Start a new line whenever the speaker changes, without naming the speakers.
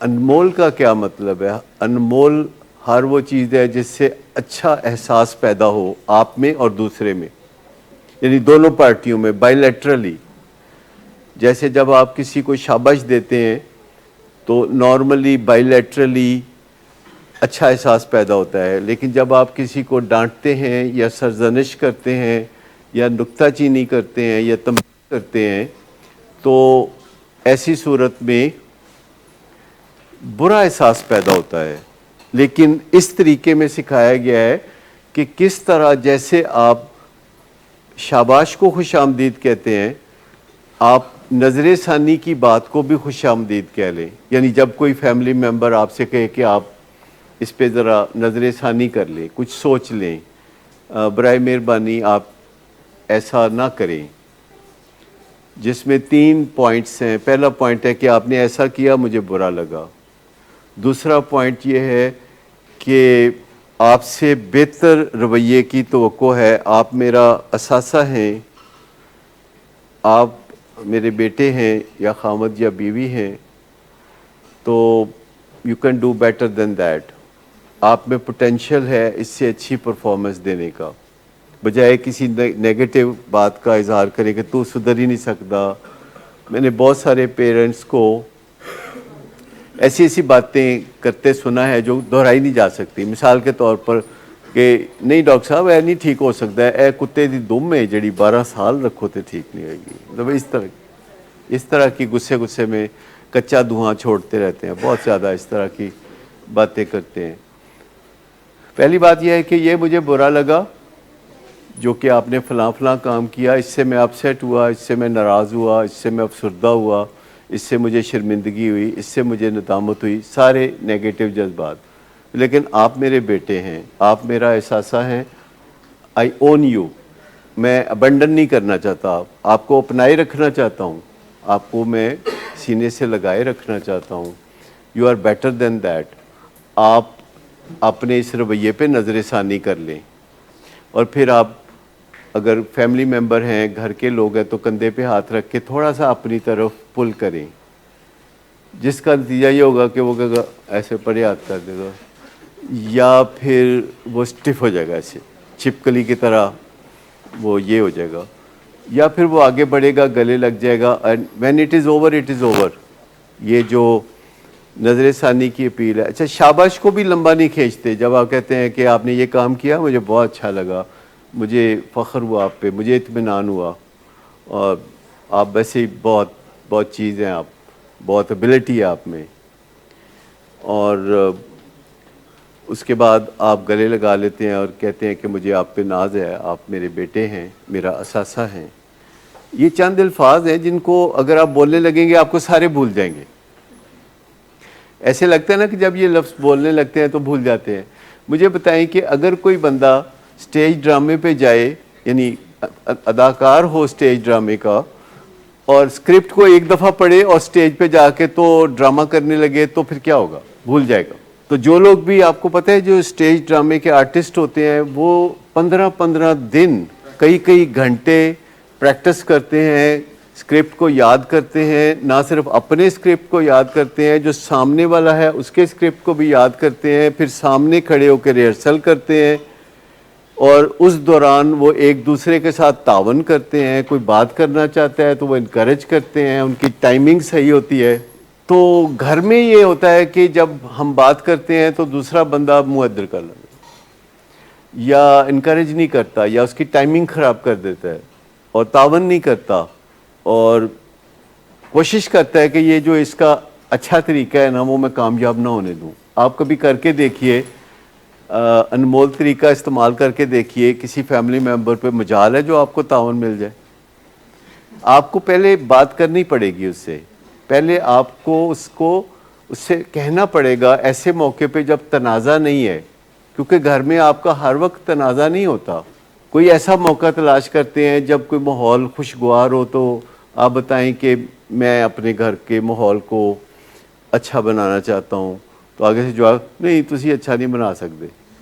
انمول کا کیا مطلب ہے؟ انمول ہر وہ چیز ہے جس سے اچھا احساس پیدا ہو آپ میں اور دوسرے میں، یعنی دونوں پارٹیوں میں بائی لیٹرلی. جیسے جب آپ کسی کو شاباش دیتے ہیں تو نارملی بائی لیٹرلی اچھا احساس پیدا ہوتا ہے، لیکن جب آپ کسی کو ڈانٹتے ہیں یا سرزنش کرتے ہیں یا نکتہ چینی کرتے ہیں یا تنبیہ کرتے ہیں تو ایسی صورت میں برا احساس پیدا ہوتا ہے. لیکن اس طریقے میں سکھایا گیا ہے کہ کس طرح جیسے آپ شاباش کو خوش آمدید کہتے ہیں، آپ نظر ثانی کی بات کو بھی خوش آمدید کہہ لیں. یعنی جب کوئی فیملی ممبر آپ سے کہے کہ آپ اس پہ ذرا نظر ثانی کر لیں، کچھ سوچ لیں، برائے مہربانی آپ ایسا نہ کریں، جس میں 3 پوائنٹس ہیں. پہلا پوائنٹ ہے کہ آپ نے ایسا کیا، مجھے برا لگا. دوسرا پوائنٹ یہ ہے کہ آپ سے بہتر رویے کی توقع ہے. آپ میرا اثاثہ ہیں، آپ میرے بیٹے ہیں یا خامد یا بیوی ہیں، تو you can do better than that. آپ میں پوٹینشیل ہے اس سے اچھی پرفارمنس دینے کا، بجائے کسی نیگیٹو بات کا اظہار کریں کہ تو سدھر ہی نہیں سکتا. میں نے بہت سارے پیرنٹس کو ایسی باتیں کرتے سنا ہے جو دہرائی نہیں جا سکتی. مثال کے طور پر کہ نہیں ڈاکٹر صاحب اے نہیں ٹھیک ہو سکتا ہے، اے کتے دی دم ہے جڑی 12 سال رکھو تے ٹھیک نہیں ہوئے گی. مطلب اس طرح کی غصے میں کچا دھواں چھوڑتے رہتے ہیں، بہت زیادہ اس طرح کی باتیں کرتے ہیں. پہلی بات یہ ہے کہ یہ مجھے برا لگا جو کہ آپ نے فلاں کام کیا، اس سے میں اپسیٹ ہوا، اس سے میں ناراض ہوا، اس سے میں افسردہ ہوا، اس سے مجھے شرمندگی ہوئی، اس سے مجھے ندامت ہوئی، سارے نیگیٹو جذبات. لیکن آپ میرے بیٹے ہیں، آپ میرا احساسہ ہیں. آئی اون یو. میں ابنڈن نہیں کرنا چاہتا، آپ کو اپنائے رکھنا چاہتا ہوں، آپ کو میں سینے سے لگائے رکھنا چاہتا ہوں. You are better than that. آپ اپنے اس رویے پہ نظر ثانی کر لیں، اور پھر آپ اگر فیملی ممبر ہیں، گھر کے لوگ ہیں، تو کندھے پہ ہاتھ رکھ کے تھوڑا سا اپنی طرف پل کریں، جس کا نتیجہ یہ ہوگا کہ وہ کہے گا ایسے پڑے ہاتھ کر دے گا، یا پھر وہ سٹف ہو جائے گا، ایسے چھپکلی کی طرح وہ یہ ہو جائے گا، یا پھر وہ آگے بڑھے گا، گلے لگ جائے گا. And when it is over it is over. یہ جو نظر ثانی کی اپیل ہے. اچھا، شاباش کو بھی لمبا نہیں کھینچتے. جب آپ کہتے ہیں کہ آپ نے یہ کام کیا، مجھے بہت اچھا لگا، مجھے فخر ہوا آپ پہ، مجھے اطمینان ہوا، اور آپ ویسے ہی بہت چیز ہیں، آپ بہت ایبلٹی ہے آپ میں، اور اس کے بعد آپ گلے لگا لیتے ہیں اور کہتے ہیں کہ مجھے آپ پہ ناز ہے، آپ میرے بیٹے ہیں، میرا اثاثہ ہیں. یہ چند الفاظ ہیں جن کو اگر آپ بولنے لگیں گے آپ کو سارے بھول جائیں گے. ایسے لگتا ہے نا کہ جب یہ لفظ بولنے لگتے ہیں تو بھول جاتے ہیں. مجھے بتائیں کہ اگر کوئی بندہ سٹیج ڈرامے پہ جائے، یعنی اداکار ہو سٹیج ڈرامے کا، اور اسکرپٹ کو ایک دفعہ پڑھے اور سٹیج پہ جا کے تو ڈرامہ کرنے لگے، تو پھر کیا ہوگا؟ بھول جائے گا. تو جو لوگ بھی آپ کو پتہ ہے جو سٹیج ڈرامے کے آرٹسٹ ہوتے ہیں، وہ 15 دن کئی گھنٹے پریکٹس کرتے ہیں، اسکرپٹ کو یاد کرتے ہیں. نہ صرف اپنے اسکرپٹ کو یاد کرتے ہیں، جو سامنے والا ہے اس کے اسکرپٹ کو بھی یاد کرتے ہیں، پھر سامنے کھڑے ہو کے ریہرسل کرتے ہیں، اور اس دوران وہ ایک دوسرے کے ساتھ تعاون کرتے ہیں. کوئی بات کرنا چاہتا ہے تو وہ انکریج کرتے ہیں، ان کی ٹائمنگ صحیح ہوتی ہے. تو گھر میں یہ ہوتا ہے کہ جب ہم بات کرتے ہیں تو دوسرا بندہ منہ ادر کر لیتا ہے، یا انکریج نہیں کرتا، یا اس کی ٹائمنگ خراب کر دیتا ہے، اور تعاون نہیں کرتا، اور کوشش کرتا ہے کہ یہ جو اس کا اچھا طریقہ ہے نا وہ میں کامیاب نہ ہونے دوں. آپ کبھی کر کے دیکھیے، انمول طریقہ استعمال کر کے دیکھیے. کسی فیملی ممبر پہ مجال ہے جو آپ کو تعاون مل جائے. آپ کو پہلے بات کرنی پڑے گی اس سے، پہلے آپ کو اس سے کہنا پڑے گا ایسے موقع پہ جب تنازع نہیں ہے، کیونکہ گھر میں آپ کا ہر وقت تنازع نہیں ہوتا. کوئی ایسا موقع تلاش کرتے ہیں جب کوئی ماحول خوشگوار ہو. تو آپ بتائیں کہ میں اپنے گھر کے ماحول کو اچھا بنانا چاہتا ہوں، تو آگے سے جواب نہیں، تسی اچھا نہیں بنا سکتے.